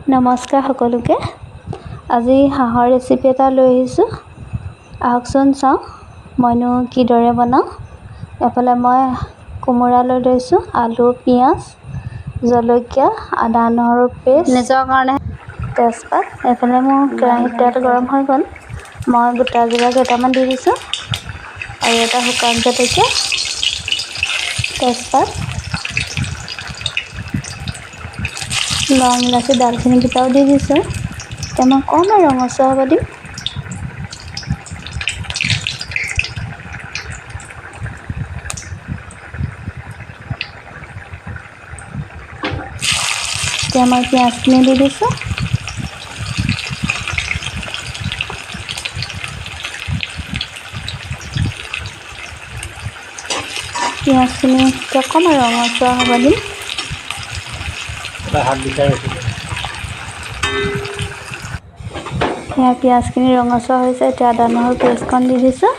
নমস্কাৰ সকলোকে। আজি হাঁহৰ ৰেচিপি এটা লৈ আহিছোঁ। আহকচোন চাওঁ মইনো কিদৰে বনাওঁ। এফালে মই কোমোৰা লৈ লৈছোঁ, আলু, পিঁয়াজ, জলকীয়া, আদা নহৰু পেষ্ট, নিজৰ কাৰণে তেজপাত। এইফালে মোৰ কেৰাহীত তেল গৰম হৈ গ'ল। মই গোটা জিৰা কেইটামান দি দিছোঁ আৰু এটা শুকান জলকীয়া, তেজপাত, লং, ইলাচি, ডালচেনিকেইটাও দি দিছোঁ। এতিয়া মই অকণমান ৰঙচুৱা হ'ব দিম। এতিয়া মই পিঁয়াজখিনি দি দিছোঁ। পিঁয়াজখিনি এতিয়া অকণমান ৰঙচুৱা হ'ব দিম। সেয়া পিঁয়াজখিনি ৰঙচুৱা হৈছে। এতিয়া আদা নহৰু পেষ্টকণ দি দিছোঁ।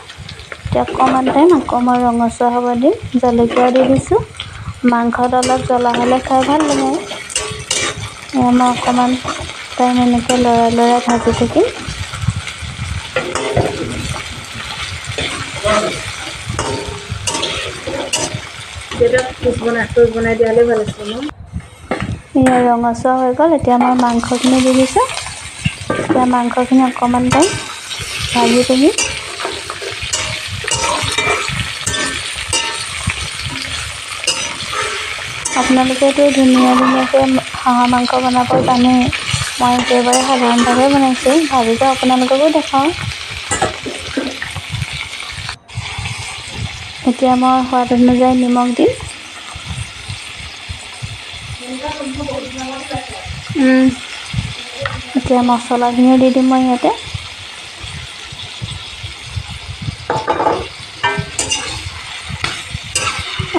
এতিয়া অকণমান টাইম আকৌ মই ৰঙচুৱা হ'ব দিম। জলকীয়াও দি দিছোঁ। মাংসত অলপ জ্বলা হ'লে খাই ভাল লাগে। এয়া মই অকণমান টাইম এনেকৈ লৰাই ভাজি থাকিম। এয়া ৰঙচুৱা হৈ গ'ল। এতিয়া মই মাংসখিনি দি দিছোঁ। এতিয়া মাংসখিনি অকণমান টাইম ভাজি থাকিম। আপোনালোকেতো ধুনীয়াকৈ হাঁহৰ মাংস বনাব জানেই। মই একেবাৰে সাধাৰণভাৱে বনাইছোঁ, ভাবিলোঁ আপোনালোককো দেখাওঁ। এতিয়া মই সোৱাদ অনুযায়ী নিমখ দিম। এতিয়া মছলাখিনিও দি দিম মই ইয়াতে।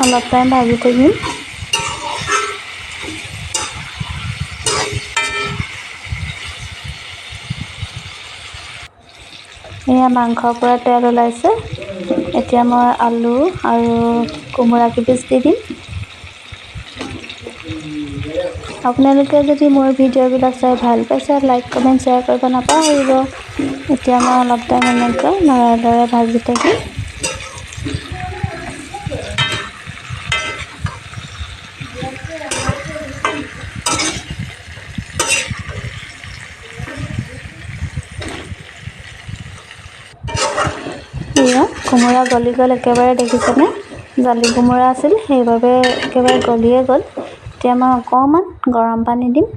অলপ টাইম ভাজি থাকিম। এয়া মাংসৰ পৰা তেল ওলাইছে। এতিয়া মই আলু আৰু কোমোৰা কেইপিচ দি দিম। আপোনালোকে যদি মোৰ ভিডিঅ'বিলাক চাই ভাল পাইছে, লাইক, কমেণ্ট, শ্বেয়াৰ কৰিব নাপাহৰিব। এতিয়া মই অলপ টাইম এনেকৈ লৰাই ভাজি থাকিম। এয়া কোমোৰা গলি গ'ল একেবাৰে, দেখিছেনে? জালি কোমোৰা আছিল, সেইবাবে একেবাৰে গলিয়ে গ'ল। এতিয়া মই অকণমান গৰম পানী দিম।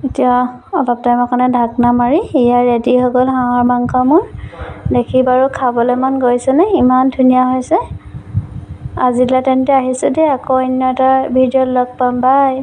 এতিয়া অলপ টাইমৰ কাৰণে ঢাকনা মাৰি, এয়া ৰেডি হৈ গ'ল হাঁহৰ মাংস মোৰ। দেখি বাৰু খাবলৈ মন গৈছেনে? ইমান ধুনীয়া হৈছে। আজিলৈ তেন্তে আহিছোঁ দেই, আকৌ অন্য এটা ভিডিঅ'ত লগ পাম। বাই।